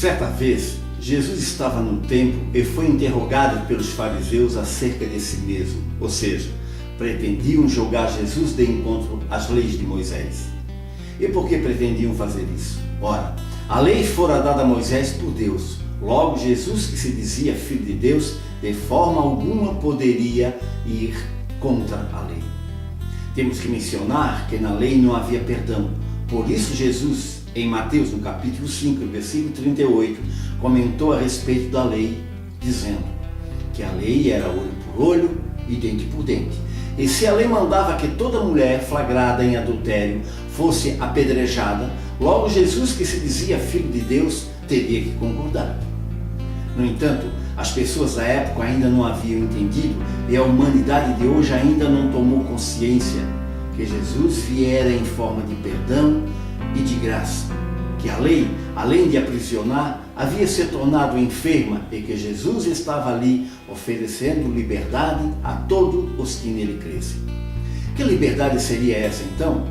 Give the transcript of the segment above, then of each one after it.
Certa vez, Jesus estava no templo e foi interrogado pelos fariseus acerca de si mesmo, ou seja, pretendiam jogar Jesus de encontro às leis de Moisés. E por que pretendiam fazer isso? Ora, a lei fora dada a Moisés por Deus. Logo, Jesus, que se dizia filho de Deus, de forma alguma poderia ir contra a lei. Temos que mencionar que na lei não havia perdão. Por isso Jesus, em Mateus, no capítulo 5, versículo 38, comentou a respeito da lei, dizendo que a lei era olho por olho e dente por dente. E se a lei mandava que toda mulher flagrada em adultério fosse apedrejada, logo Jesus, que se dizia filho de Deus, teria que concordar. No entanto, as pessoas da época ainda não haviam entendido e a humanidade de hoje ainda não tomou consciência que Jesus viera em forma de perdão e de graça, que a lei, além de aprisionar, havia se tornado enferma e que Jesus estava ali oferecendo liberdade a todos os que nele crescem. Que liberdade seria essa então?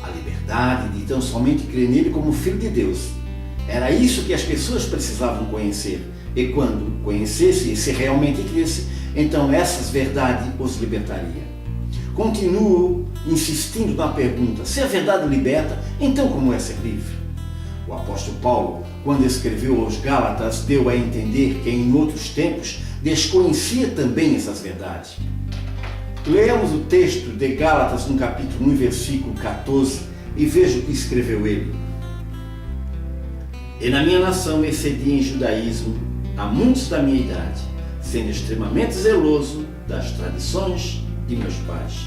A liberdade de tão somente crer nele como Filho de Deus. Era isso que as pessoas precisavam conhecer. E quando conhecesse e se realmente cresce, então essas verdades os libertaria. Continuo insistindo na pergunta: se a verdade liberta, então como é ser livre? O apóstolo Paulo, quando escreveu aos Gálatas, deu a entender que em outros tempos desconhecia também essas verdades. Leamos o texto de Gálatas no capítulo 1, versículo 14, e veja o que escreveu ele. E na minha nação excedi em judaísmo a muitos da minha idade, sendo extremamente zeloso das tradições de meus pais.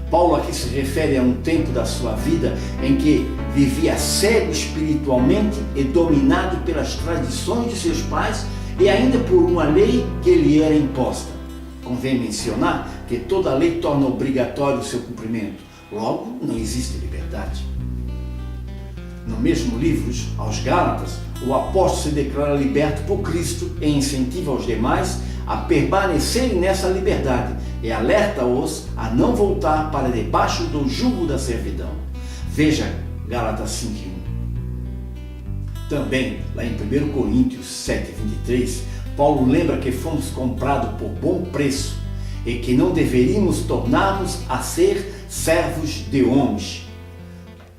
Paulo aqui se refere a um tempo da sua vida em que vivia cego espiritualmente e dominado pelas tradições de seus pais e ainda por uma lei que lhe era imposta. Convém mencionar que toda lei torna obrigatório o seu cumprimento. Logo, não existe liberdade. No mesmo livro, aos Gálatas, o apóstolo se declara liberto por Cristo e incentiva os demais a permanecerem nessa liberdade e alerta-os a não voltar para debaixo do jugo da servidão. Veja Gálatas 5:1. Também, lá em 1 Coríntios 7:23, Paulo lembra que fomos comprados por bom preço e que não deveríamos tornar-nos a ser servos de homens.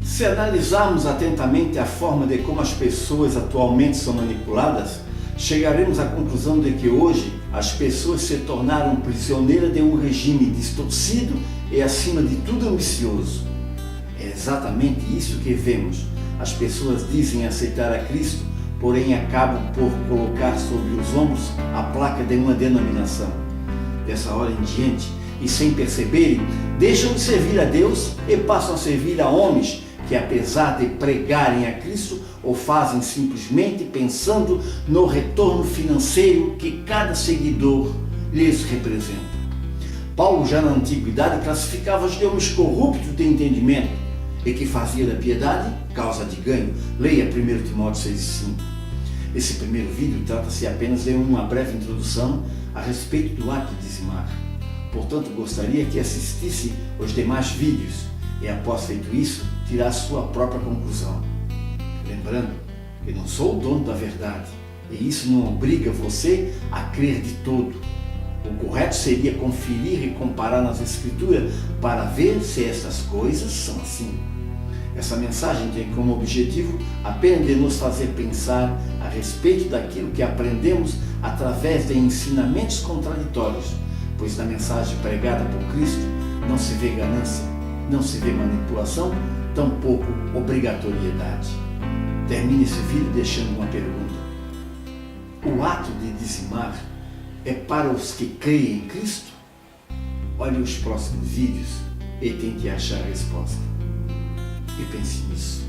Se analisarmos atentamente a forma de como as pessoas atualmente são manipuladas, chegaremos à conclusão de que hoje as pessoas se tornaram prisioneiras de um regime distorcido e, acima de tudo, ambicioso. É exatamente isso que vemos. As pessoas dizem aceitar a Cristo, porém acabam por colocar sobre os ombros a placa de uma denominação. Dessa hora em diante, e sem perceberem, deixam de servir a Deus e passam a servir a homens que, apesar de pregarem a Cristo, o fazem simplesmente pensando no retorno financeiro que cada seguidor lhes representa. Paulo, já na antiguidade, classificava os homens corruptos de entendimento e que fazia da piedade causa de ganho. Leia 1 Timóteo 6:5. Esse primeiro vídeo trata-se apenas de uma breve introdução a respeito do ato de dizimar. Portanto, gostaria que assistisse os demais vídeos e, após feito isso, tirar sua própria conclusão. Lembrando que não sou o dono da verdade e isso não obriga você a crer de todo. O correto seria conferir e comparar nas Escrituras para ver se essas coisas são assim. Essa mensagem tem como objetivo apenas de nos fazer pensar a respeito daquilo que aprendemos através de ensinamentos contraditórios, pois na mensagem pregada por Cristo não se vê ganância, não se vê manipulação, tampouco obrigatoriedade. Termine esse vídeo deixando uma pergunta. O ato de dizimar é para os que creem em Cristo? Olhe os próximos vídeos e tente achar a resposta. E pense nisso.